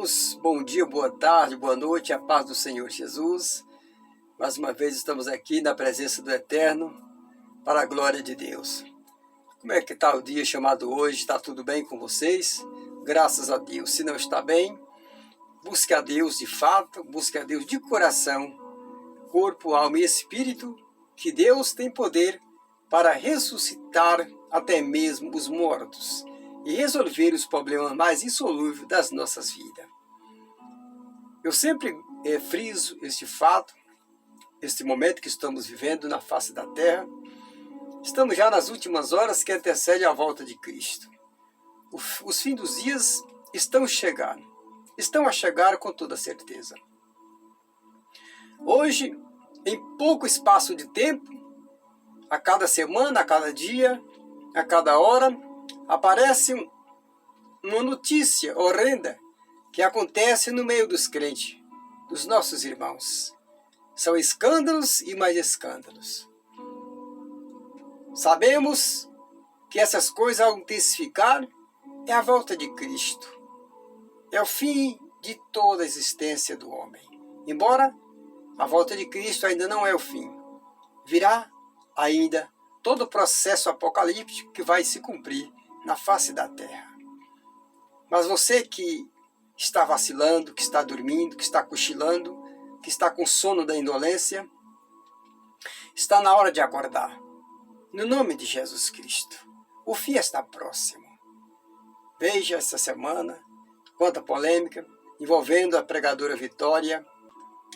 irmãos, bom dia, boa tarde, boa noite, a paz do Senhor Jesus. Mais uma vez estamos aqui na presença do Eterno, para a glória de Deus. Como é que está o dia chamado hoje? Está tudo bem com vocês? Graças a Deus. Se não está bem, busque a Deus de fato, busque a Deus de coração, corpo, alma e espírito, que Deus tem poder para ressuscitar até mesmo os mortos e resolver os problemas mais insolúveis das nossas vidas. Eu sempre friso este fato, este momento que estamos vivendo na face da terra. Estamos já nas últimas horas que antecedem a volta de Cristo. Os fins dos dias estão chegando, estão a chegar com toda certeza. Hoje, em pouco espaço de tempo, a cada semana, a cada dia, a cada hora, aparece uma notícia horrenda que acontece no meio dos crentes, dos nossos irmãos. São escândalos e mais escândalos. Sabemos que essas coisas, ao intensificar, é a volta de Cristo. É o fim de toda a existência do homem. Embora a volta de Cristo ainda não é o fim. Virá ainda todo o processo apocalíptico que vai se cumprir na face da terra. Mas você que está vacilando, que está dormindo, que está cochilando, que está com sono da indolência, está na hora de acordar. No nome de Jesus Cristo. O fim está próximo. Veja essa semana quanta polêmica envolvendo a pregadora Vitória,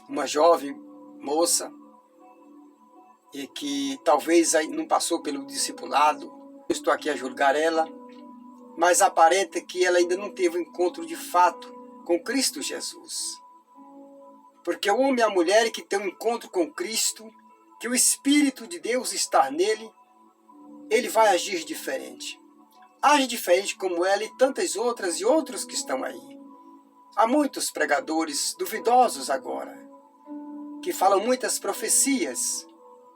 uma jovem moça, e que talvez não passou pelo discipulado. Eu estou aqui a julgar ela, mas aparenta que ela ainda não teve um encontro de fato com Cristo Jesus. Porque o homem e a mulher que tem um encontro com Cristo, que o Espírito de Deus está nele, ele vai agir diferente. Age diferente como ela e tantas outras e outros que estão aí. Há muitos pregadores duvidosos agora, que falam muitas profecias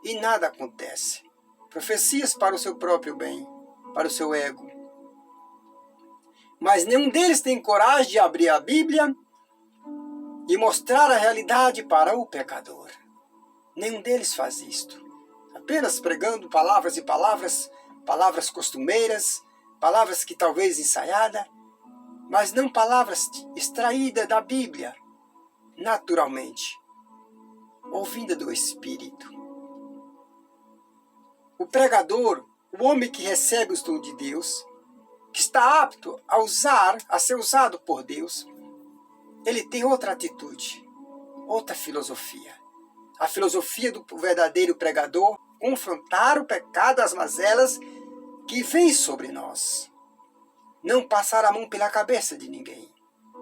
e nada acontece. Profecias para o seu próprio bem, para o seu ego. Mas nenhum deles tem coragem de abrir a Bíblia e mostrar a realidade para o pecador. Nenhum deles faz isto. Apenas pregando palavras e palavras, palavras costumeiras, palavras que talvez ensaiadas, mas não palavras extraídas da Bíblia, naturalmente, ouvinda do Espírito. O pregador, o homem que recebe os dons de Deus, que está apto a ser usado por Deus, ele tem outra atitude, outra filosofia. A filosofia do verdadeiro pregador, confrontar o pecado, as mazelas que vêm sobre nós. Não passar a mão pela cabeça de ninguém.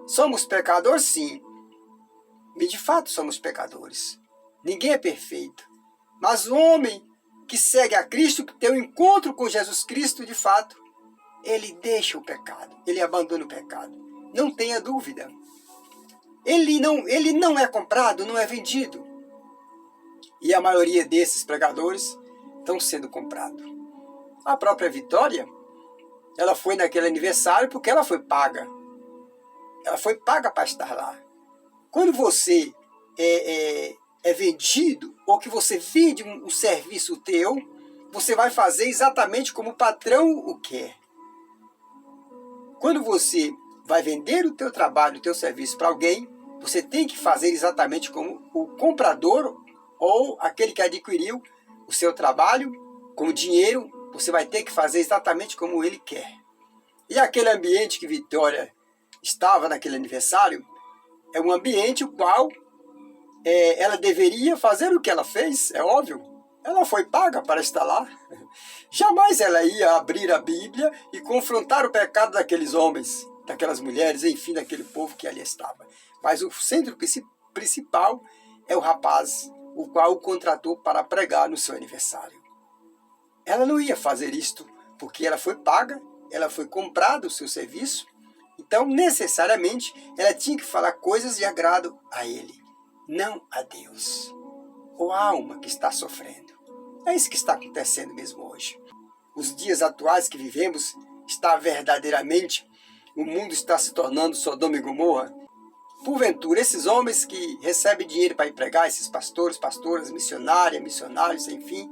Somos pecadores, sim. E de fato somos pecadores. Ninguém é perfeito. Mas o homem que segue a Cristo, que tem um encontro com Jesus Cristo, de fato, ele deixa o pecado, ele abandona o pecado. Não tenha dúvida. Ele não é comprado, não é vendido. E a maioria desses pregadores estão sendo comprados. A própria Vitória, ela foi naquele aniversário porque ela foi paga. Ela foi paga para estar lá. Quando você é vendido, ou que você vende um serviço teu, você vai fazer exatamente como o patrão o quer. Quando você vai vender o teu trabalho, o teu serviço para alguém, você tem que fazer exatamente como o comprador ou aquele que adquiriu o seu trabalho com dinheiro, você vai ter que fazer exatamente como ele quer. E aquele ambiente que Vitória estava naquele aniversário, é um ambiente o qual ela deveria fazer o que ela fez, é óbvio. Ela foi paga para estar lá. Jamais ela ia abrir a Bíblia e confrontar o pecado daqueles homens, daquelas mulheres, enfim, daquele povo que ali estava. Mas o centro principal é o rapaz, o qual o contratou para pregar no seu aniversário. Ela não ia fazer isto porque ela foi paga, ela foi comprada o seu serviço, então necessariamente ela tinha que falar coisas de agrado a ele, não a Deus, ou a alma que está sofrendo. É isso que está acontecendo mesmo hoje. Os dias atuais que vivemos, está verdadeiramente, o mundo está se tornando Sodoma e Gomorra. porventura, esses homens que recebem dinheiro para ir pregar, esses pastores, pastoras, missionárias, missionários, enfim,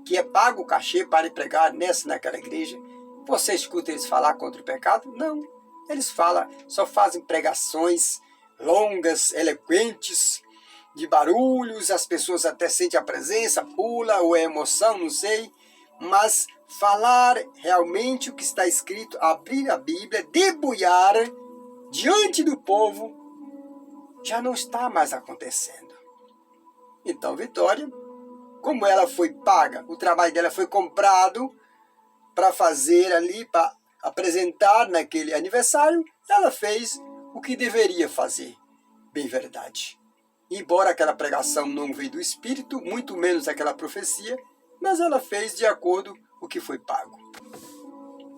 que é pago o cachê para ir pregar nessa naquela igreja, você escuta eles falar contra o pecado? Não. Eles falam, só fazem pregações longas, eloquentes, de barulhos, as pessoas até sentem a presença, pula, ou é emoção, não sei, mas falar realmente o que está escrito, abrir a Bíblia, debulhar diante do povo, já não está mais acontecendo. Então, Vitória, como ela foi paga, o trabalho dela foi comprado para fazer ali, para apresentar naquele aniversário, ela fez o que deveria fazer, bem verdade. Embora aquela pregação não veio do Espírito, muito menos aquela profecia, mas ela fez de acordo com o que foi pago.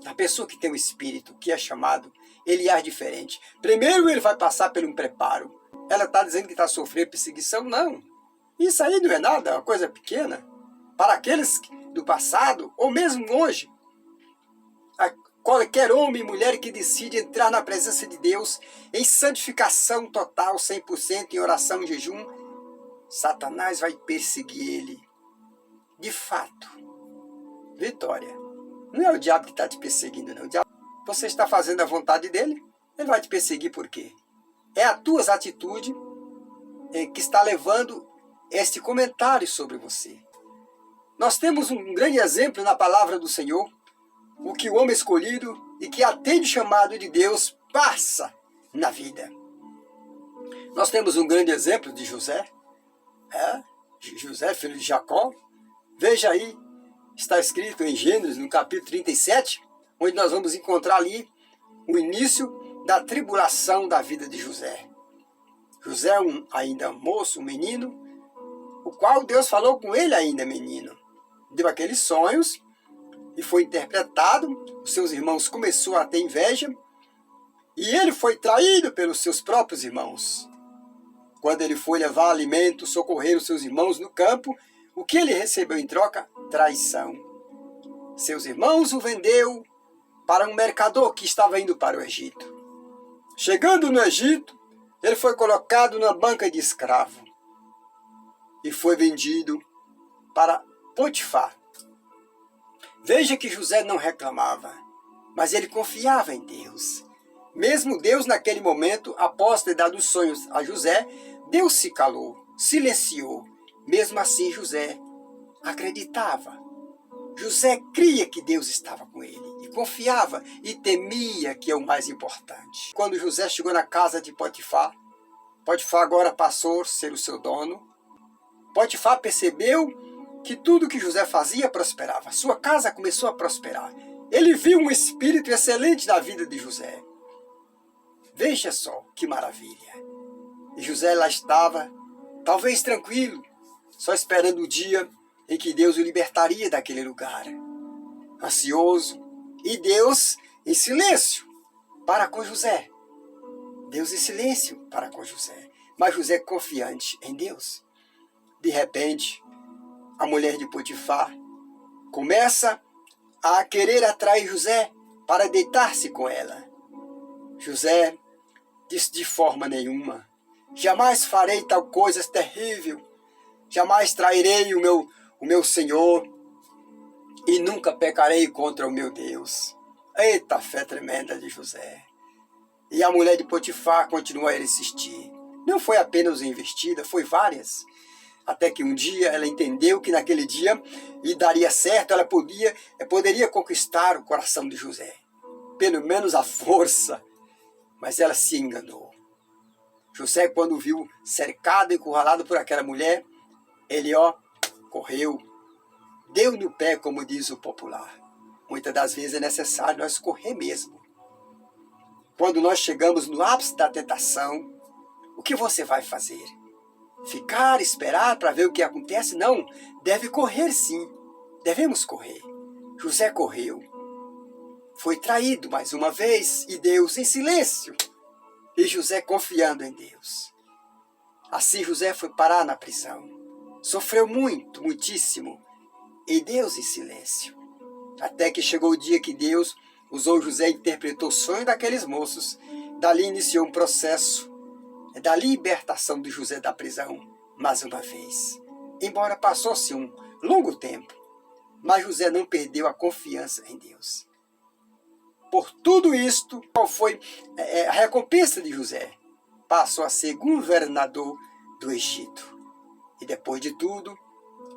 A pessoa que tem o Espírito, que é chamado, ele age diferente. Primeiro ele vai passar por um preparo. Ela está dizendo que está sofrendo perseguição? Não. Isso aí não é nada, é uma coisa pequena. Para aqueles do passado, ou mesmo hoje, qualquer homem e mulher que decide entrar na presença de Deus em santificação total, 100%, em oração e jejum, Satanás vai perseguir ele. De fato, Vitória, não é o diabo que está te perseguindo, não. O diabo, você está fazendo a vontade dele, ele vai te perseguir por quê? É a tua atitude que está levando este comentário sobre você. Nós temos um grande exemplo na palavra do Senhor, o que o homem escolhido e que atende o chamado de Deus passa na vida. Nós temos um grande exemplo de José, José, filho de Jacó. Veja aí, está escrito em Gênesis, no capítulo 37, onde nós vamos encontrar ali o início da tribulação da vida de José. José, ainda moço, um menino, o qual Deus falou com ele ainda menino. Deu aqueles sonhos, e foi interpretado, os seus irmãos começaram a ter inveja, e ele foi traído pelos seus próprios irmãos. Quando ele foi levar alimento, socorrer os seus irmãos no campo, o que ele recebeu em troca? Traição. Seus irmãos o vendeu para um mercador que estava indo para o Egito. Chegando no Egito, ele foi colocado na banca de escravo e foi vendido para Potifar. Veja que José não reclamava, mas ele confiava em Deus. Mesmo Deus, naquele momento, após ter dado os sonhos a José, Deus se calou, silenciou. Mesmo assim, José acreditava. José cria que Deus estava com ele, e confiava e temia, que é o mais importante. Quando José chegou na casa de Potifar, Potifar agora passou a ser o seu dono. Potifar percebeu que tudo que José fazia prosperava. Sua casa começou a prosperar. Ele viu um espírito excelente na vida de José. Veja só que maravilha. E José lá estava, talvez tranquilo, só esperando o dia em que Deus o libertaria daquele lugar. Ansioso. E Deus em silêncio para com José. Deus em silêncio para com José. Mas José confiante em Deus. De repente, a mulher de Potifar começa a querer atrair José para deitar-se com ela. José disse de forma nenhuma: jamais farei tal coisa terrível, jamais trairei o meu Senhor e nunca pecarei contra o meu Deus. Eita fé tremenda de José. E a mulher de Potifar continua a insistir. Não foi apenas uma investida, foi várias. Até que um dia ela entendeu que naquele dia lhe daria certo, ela poderia conquistar o coração de José. Pelo menos a força. Mas ela se enganou. José, quando viu cercado e encurralado por aquela mulher, ele, correu. Deu no pé, como diz o popular. Muitas das vezes é necessário nós correr mesmo. Quando nós chegamos no ápice da tentação, o que você vai fazer? Ficar, esperar para ver o que acontece? Não, deve correr sim. Devemos correr. José correu. Foi traído mais uma vez e Deus em silêncio. E José confiando em Deus. Assim José foi parar na prisão. Sofreu muito, muitíssimo. E Deus em silêncio. Até que chegou o dia que Deus usou José e interpretou o sonho daqueles moços. Dali iniciou um processo da libertação de José da prisão mais uma vez. Embora passou-se um longo tempo, mas José não perdeu a confiança em Deus. Por tudo isto, qual foi a recompensa de José? Passou a ser governador do Egito. E depois de tudo,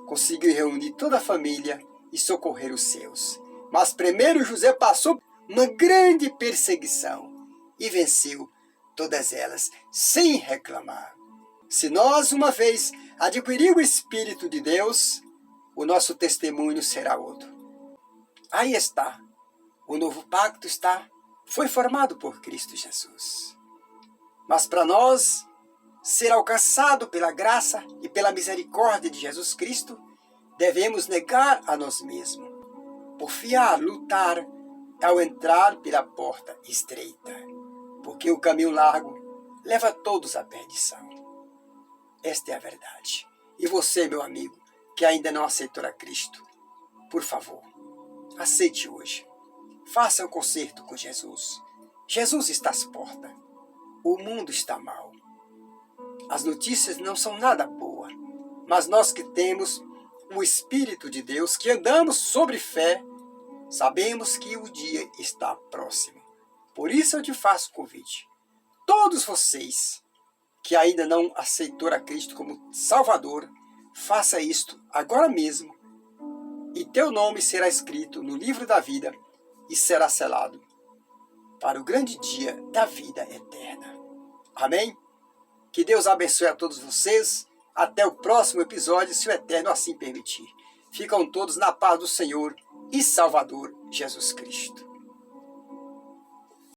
conseguiu reunir toda a família e socorrer os seus. Mas primeiro José passou uma grande perseguição e venceu todas elas sem reclamar. Se nós, uma vez, adquirir o Espírito de Deus, o nosso testemunho será outro. Aí está. O novo pacto foi formado por Cristo Jesus. Mas para nós ser alcançado pela graça e pela misericórdia de Jesus Cristo, devemos negar a nós mesmos, porfiar, lutar ao entrar pela porta estreita, porque o caminho largo leva todos à perdição. Esta é a verdade. E você, meu amigo, que ainda não aceitou a Cristo, por favor, aceite hoje. Faça um concerto com Jesus. Jesus está às portas. O mundo está mal. As notícias não são nada boas, mas nós que temos o Espírito de Deus, que andamos sobre fé, sabemos que o dia está próximo. Por isso eu te faço o convite. Todos vocês que ainda não aceitou a Cristo como Salvador, faça isto agora mesmo, e teu nome será escrito no livro da vida e será selado para o grande dia da vida eterna. Amém? Que Deus abençoe a todos vocês. Até o próximo episódio, se o Eterno assim permitir. Ficam todos na paz do Senhor e Salvador Jesus Cristo.